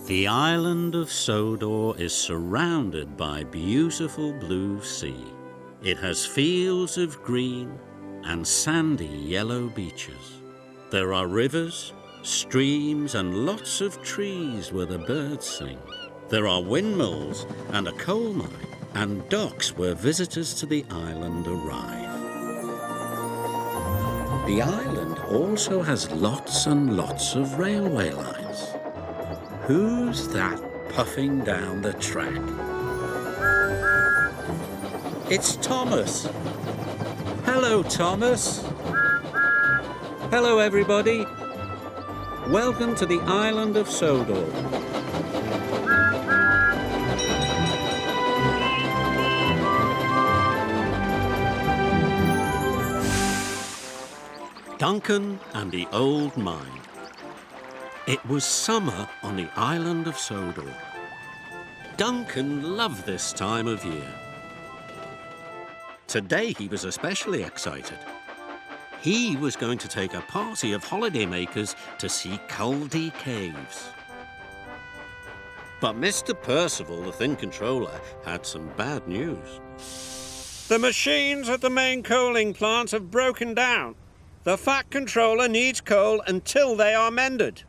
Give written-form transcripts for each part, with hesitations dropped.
The island of Sodor is surrounded by beautiful blue sea. It has fields of green and sandy yellow beaches. There are rivers, streams and lots of trees where the birds sing. There are windmills and a coal mine and docks where visitors to the island arrive. The island also has lots and lots of railway lines. Who's that puffing down the track? It's Thomas. Hello, Thomas. Hello, everybody. Welcome to the island of Sodor. Duncan and the Old Mine. It was summer on the island of Sodor. Duncan loved this time of year. Today he was especially excited. He was going to take a party of holidaymakers to see Culdee Caves. But Mr. Percival, the Thin Controller, had some bad news. The machines at the main coaling plant have broken down. The Fat Controller needs coal until they are mended.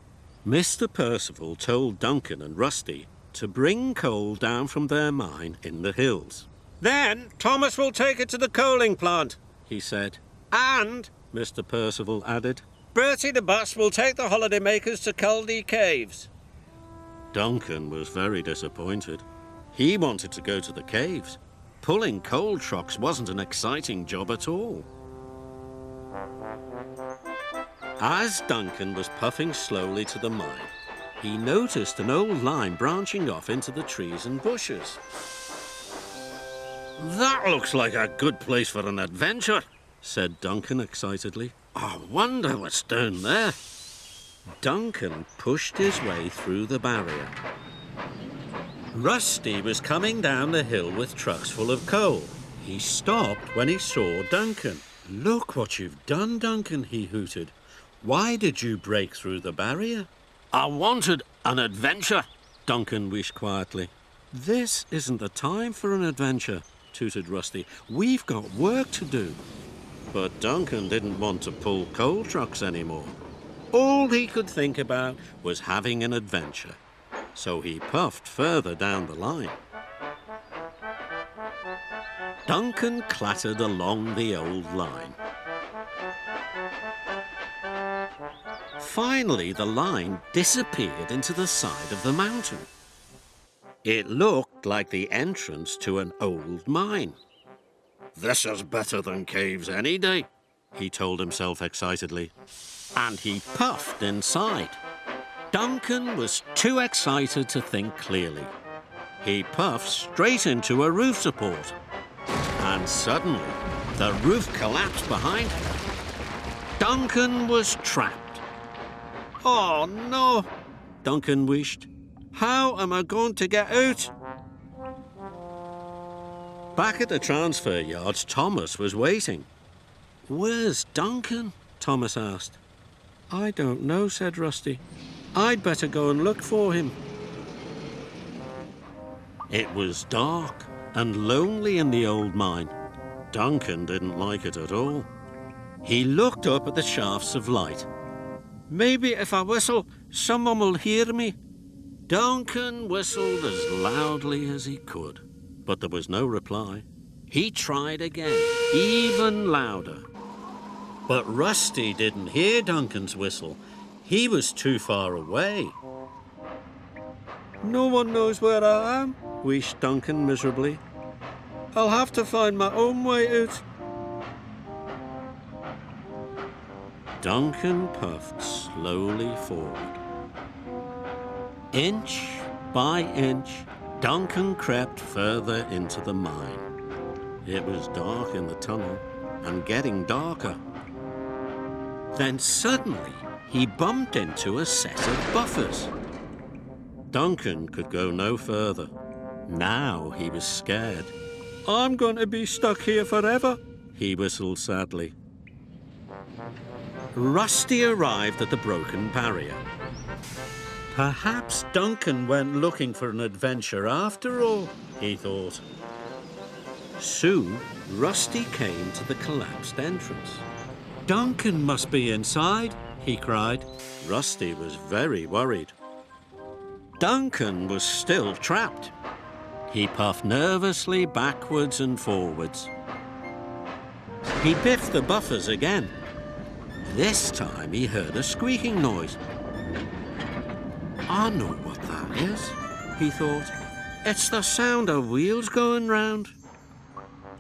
Mr. Percival told Duncan and Rusty to bring coal down from their mine in the hills. Then Thomas will take it to the coaling plant, he said. And, Mr. Percival added, Bertie the bus will take the holidaymakers to Culdee Caves. Duncan was very disappointed. He wanted to go to the caves. Pulling coal trucks wasn't an exciting job at all. As Duncan was puffing slowly to the mine, he noticed an old line branching off into the trees and bushes. "That looks like a good place for an adventure," said Duncan excitedly. "I wonder what's down there." Duncan pushed his way through the barrier. Rusty was coming down the hill with trucks full of coal. He stopped when he saw Duncan. "Look what you've done, Duncan," he hooted. "Why did you break through the barrier?" "I wanted an adventure," Duncan wished quietly. "This isn't the time for an adventure," tooted Rusty. "We've got work to do." But Duncan didn't want to pull coal trucks anymore. All he could think about was having an adventure. So he puffed further down the line. Duncan clattered along the old line. Finally, the line disappeared into the side of the mountain. It looked like the entrance to an old mine. "This is better than caves any day," he told himself excitedly. And he puffed inside. Duncan was too excited to think clearly. He puffed straight into a roof support. And suddenly, the roof collapsed behind him. Duncan was trapped. "Oh, no," Duncan wished. "How am I going to get out?" Back at the transfer yards, Thomas was waiting. "Where's Duncan?" Thomas asked. "I don't know," said Rusty. "I'd better go and look for him." It was dark and lonely in the old mine. Duncan didn't like it at all. He looked up at the shafts of light. "Maybe if I whistle, someone will hear me." Duncan whistled as loudly as he could, but there was no reply. He tried again, even louder. But Rusty didn't hear Duncan's whistle. He was too far away. "No one knows where I am," wished Duncan miserably. "I'll have to find my own way out." Duncan puffed slowly forward. Inch by inch, Duncan crept further into the mine. It was dark in the tunnel and getting darker. Then suddenly, he bumped into a set of buffers. Duncan could go no further. Now he was scared. "I'm going to be stuck here forever," he whistled sadly. Rusty arrived at the broken barrier. Perhaps Duncan went looking for an adventure after all, he thought. Soon, Rusty came to the collapsed entrance. Duncan must be inside, he cried. Rusty was very worried. Duncan was still trapped. He puffed nervously backwards and forwards. He biffed the buffers again. This time he heard a squeaking noise. I know what that is, he thought. It's the sound of wheels going round.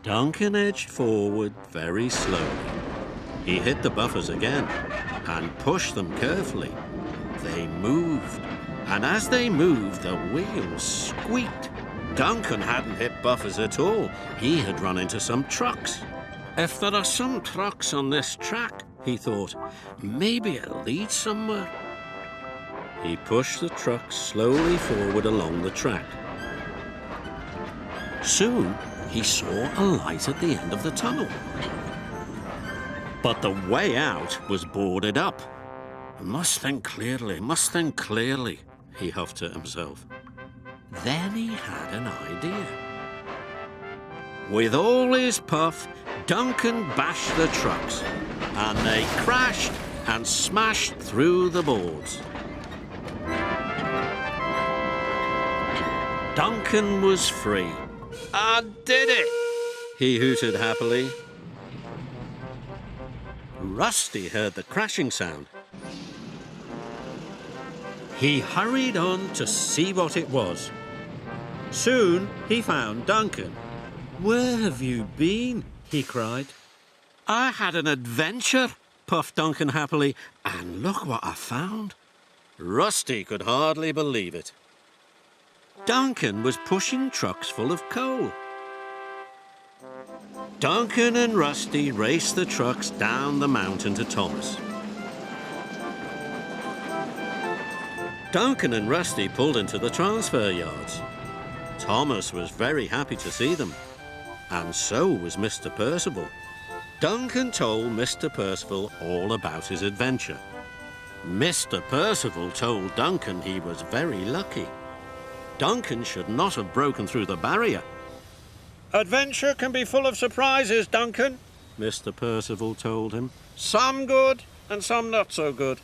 Duncan edged forward very slowly. He hit the buffers again and pushed them carefully. They moved, and as they moved, the wheels squeaked. Duncan hadn't hit buffers at all. He had run into some trucks. If there are some trucks on this track, he thought, maybe it'll lead somewhere. He pushed the truck slowly forward along the track. Soon, he saw a light at the end of the tunnel. But the way out was boarded up. Must think clearly, he huffed to himself. Then he had an idea. With all his puff, Duncan bashed the trucks, and they crashed and smashed through the boards. Duncan was free. I did it, he hooted happily. Rusty heard the crashing sound. He hurried on to see what it was. Soon he found Duncan. Where have you been? He cried. I had an adventure, puffed Duncan happily, and look what I found. Rusty could hardly believe it. Duncan was pushing trucks full of coal. Duncan and Rusty raced the trucks down the mountain to Thomas. Duncan and Rusty pulled into the transfer yards. Thomas was very happy to see them, and so was Mr. Percival. Duncan told Mr. Percival all about his adventure. Mr. Percival told Duncan he was very lucky. Duncan should not have broken through the barrier. Adventure can be full of surprises, Duncan, Mr. Percival told him. Some good and some not so good.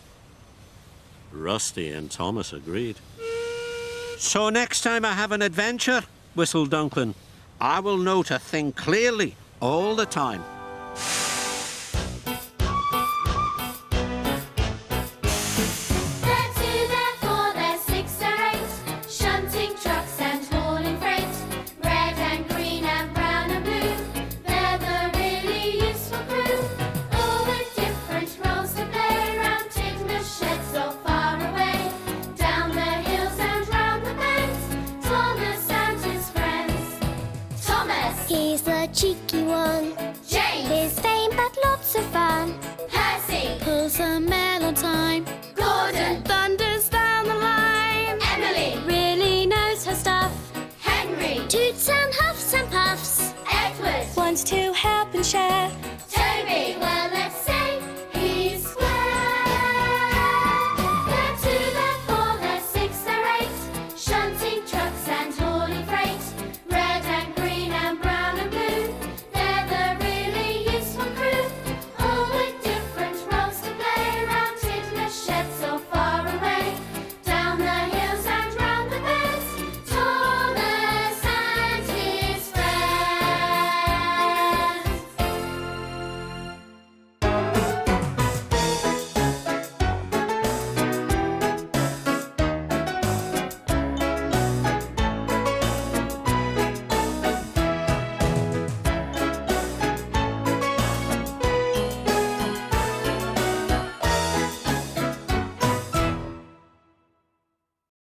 Rusty and Thomas agreed. So next time I have an adventure, whistled Duncan, I will know to think clearly all the time. He's the cheeky